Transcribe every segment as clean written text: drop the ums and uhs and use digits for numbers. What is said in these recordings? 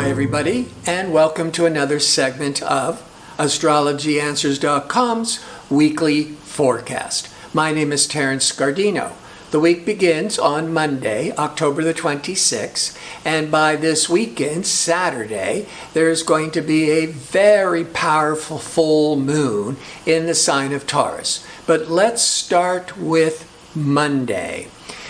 Hi everybody, and welcome to another segment of AstrologyAnswers.com's weekly forecast. My name is Terence Scardino. The week begins on Monday, October the 26th, and by this weekend, Saturday, there's going to be a very powerful full moon in the sign of Taurus. But let's start with Monday.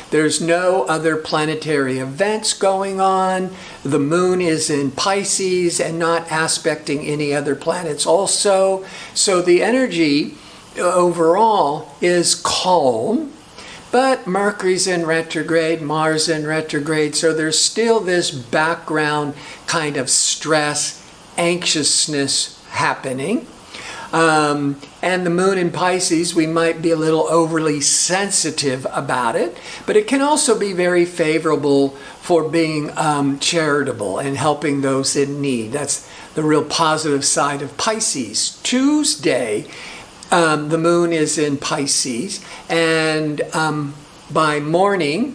There's no other planetary events going on. The moon is in Pisces and not aspecting any other planets also. So the energy overall is calm, but Mercury's in retrograde, Mars in retrograde, so there's still this background kind of stress, anxiousness happening. And the moon in Pisces, we might be a little overly sensitive about it, but it can also be very favorable for being charitable and helping those in need. That's the real positive side of Pisces. Tuesday, the moon is in Pisces, and by morning,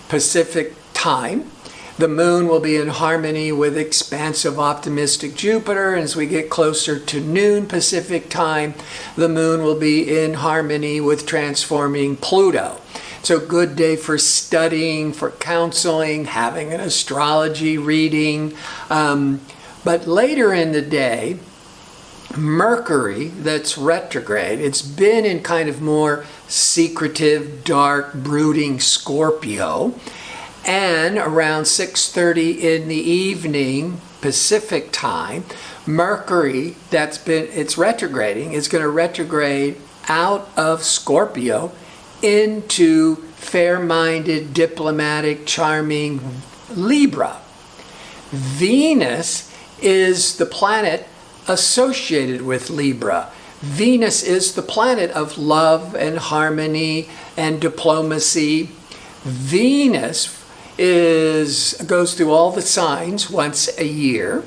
Pacific time, the moon will be in harmony with expansive, optimistic Jupiter. As we get closer to noon Pacific time, the moon will be in harmony with transforming Pluto. So good day for studying, for counseling, having an astrology reading. But later in the day, Mercury, that's retrograde, it's been in kind of more secretive, dark, brooding Scorpio. And around 6:30 in the evening Pacific time, Mercury, it's retrograding, is going to retrograde out of Scorpio into fair-minded, diplomatic, charming Libra. Venus is the planet associated with Libra. Venus is the planet of love and harmony and diplomacy. Venus goes through all the signs once a year.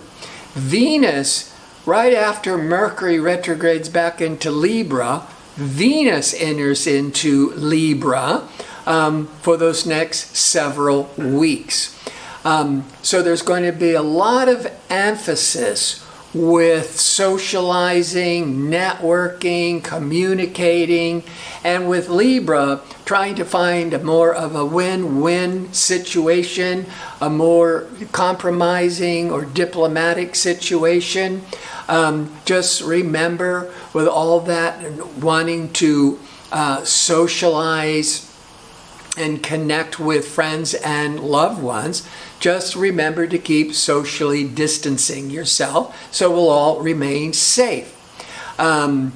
Venus, right after Mercury retrogrades back into Libra, Venus enters into Libra for those next several weeks. So there's going to be a lot of emphasis with socializing, networking, communicating, and with Libra, trying to find more of a win-win situation, a more compromising or diplomatic situation. Just remember, with all that wanting to socialize and connect with friends and loved ones, just remember to keep socially distancing yourself so we'll all remain safe. On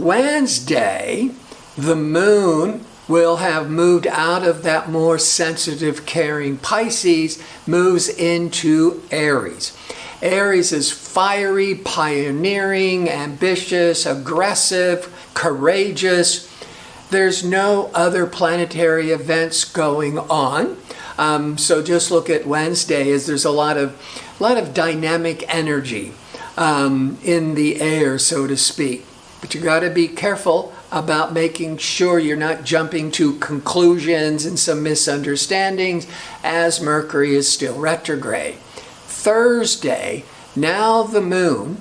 Wednesday, the moon will have moved out of that more sensitive, caring Pisces, moves into Aries. Aries is fiery, pioneering, ambitious, aggressive, courageous. There's no other planetary events going on. So just look at Wednesday as there's a lot of dynamic energy in the air, so to speak. But you got to be careful about making sure you're not jumping to conclusions and some misunderstandings as Mercury is still retrograde. Thursday, now the moon,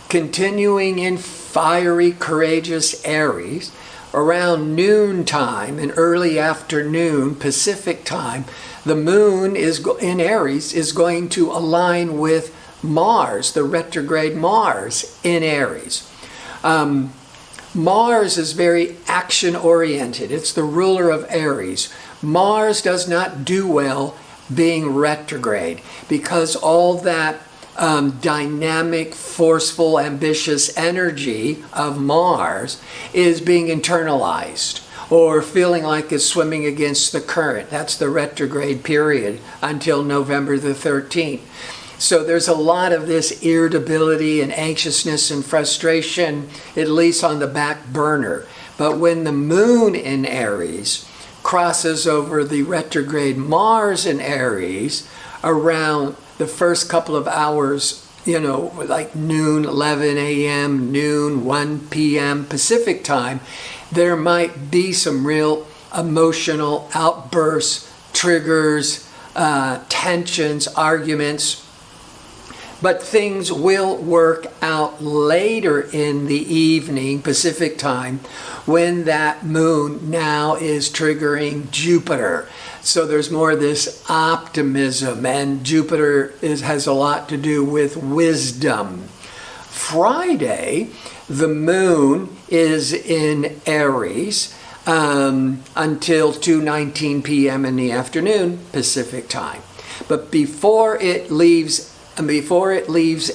continuing in fiery, courageous Aries, around noontime and early afternoon Pacific time, the moon in Aries is going to align with Mars, the retrograde Mars in Aries. Mars is very action-oriented. It's the ruler of Aries. Mars does not do well being retrograde because all that dynamic, forceful, ambitious energy of Mars is being internalized or feeling like it's swimming against the current. That's the retrograde period until November the 13th. So there's a lot of this irritability and anxiousness and frustration, at least on the back burner. But when the moon in Aries crosses over the retrograde Mars in Aries around the first couple of hours, like noon, 11 a.m., noon, 1 p.m. Pacific time, there might be some real emotional outbursts, triggers, tensions, arguments. But things will work out later in the evening, Pacific time, when that moon now is triggering Jupiter. So there's more of this optimism, and Jupiter has a lot to do with wisdom. Friday, the moon is in Aries until 2:19 p.m. in the afternoon, Pacific time. But before it leaves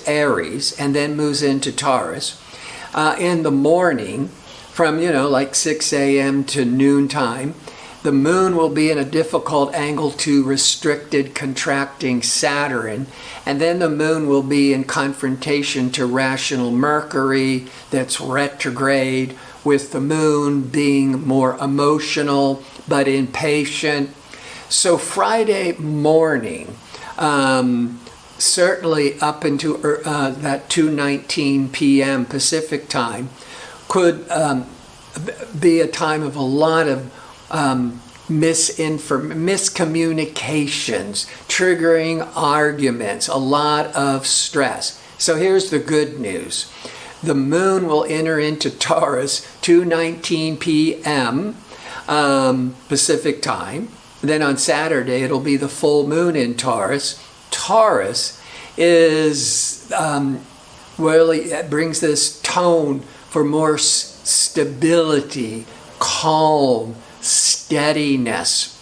Aries and then moves into Taurus, in the morning, from like 6 a.m. to noontime, the moon will be in a difficult angle to restricted, contracting Saturn, and then the moon will be in confrontation to rational Mercury that's retrograde, with the moon being more emotional but impatient. So Friday morning, certainly up into that 2:19 p.m. Pacific time, could be a time of a lot of miscommunications, triggering arguments, a lot of stress. So here's the good news. The moon will enter into Taurus 2:19 p.m. Pacific time. Then on Saturday, it'll be the full moon in Taurus. Taurus is really, it brings this tone for more stability, calm, steadiness.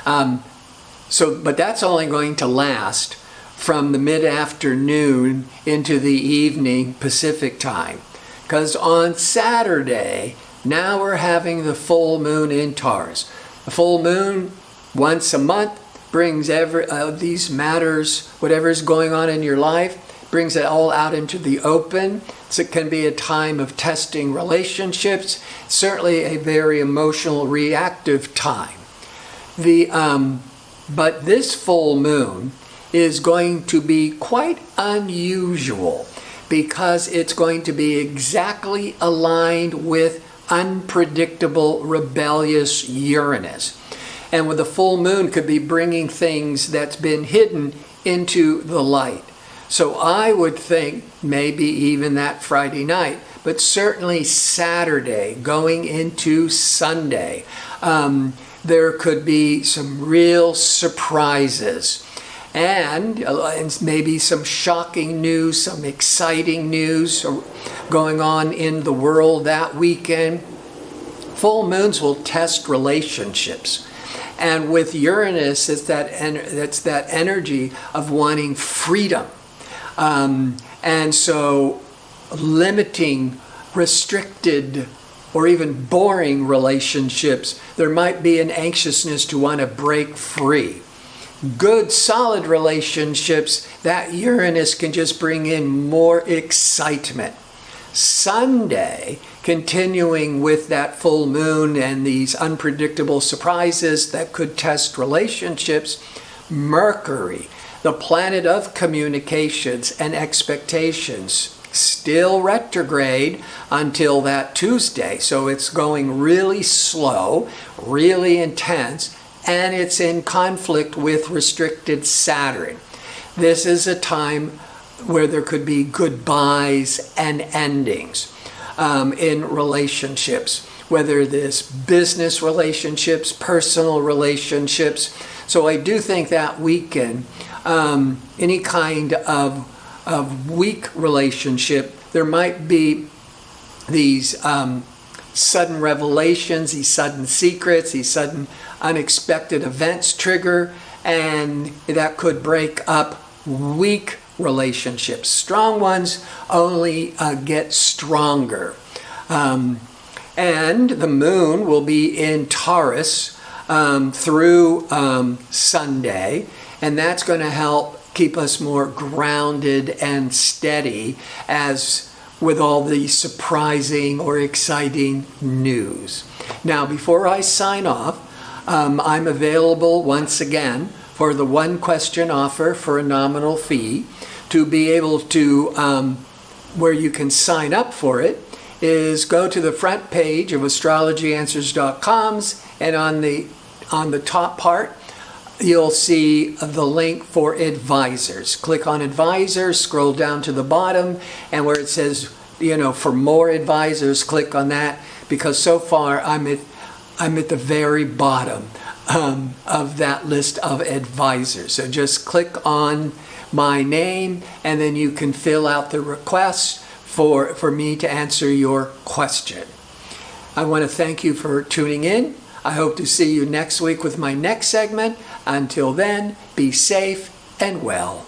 But that's only going to last from the mid-afternoon into the evening Pacific time. Because on Saturday, now we're having the full moon in Taurus. The full moon, once a month, brings these matters, whatever's going on in your life, brings it all out into the open. So it can be a time of testing relationships, certainly a very emotional, reactive time. But this full moon is going to be quite unusual because it's going to be exactly aligned with unpredictable, rebellious Uranus. And with the full moon could be bringing things that's been hidden into the light. So I would think maybe even that Friday night, but certainly Saturday going into Sunday, there could be some real surprises and maybe some shocking news, some exciting news going on in the world that weekend. Full moons will test relationships. And with Uranus, it's that energy of wanting freedom. And so limiting, restricted, or even boring relationships, there might be an anxiousness to want to break free. Good, solid relationships, that Uranus can just bring in more excitement. Sunday, continuing with that full moon and these unpredictable surprises that could test relationships, Mercury, the planet of communications and expectations, still retrograde until that Tuesday. So it's going really slow, really intense, and it's in conflict with restricted Saturn. This is a time where there could be goodbyes and endings in relationships, whether this business relationships, personal relationships. So I do think that weekend, any kind of weak relationship, there might be these sudden revelations, these sudden secrets, these sudden unexpected events trigger, and that could break up weak relationships. Strong ones only get stronger. And the moon will be in Taurus through Sunday, and that's going to help keep us more grounded and steady as with all the surprising or exciting news. Now, before I sign off, I'm available once again for the one question offer for a nominal fee. To be able to, where you can sign up for it, is go to the front page of astrologyanswers.com, and on the top part, you'll see the link for advisors. Click on advisors, scroll down to the bottom, and where it says, for more advisors, click on that, because so far I'm at the very bottom of that list of advisors. So just click on my name, and then you can fill out the request for me to answer your question. I want to thank you for tuning in. I hope to see you next week with my next segment. Until then, be safe and well.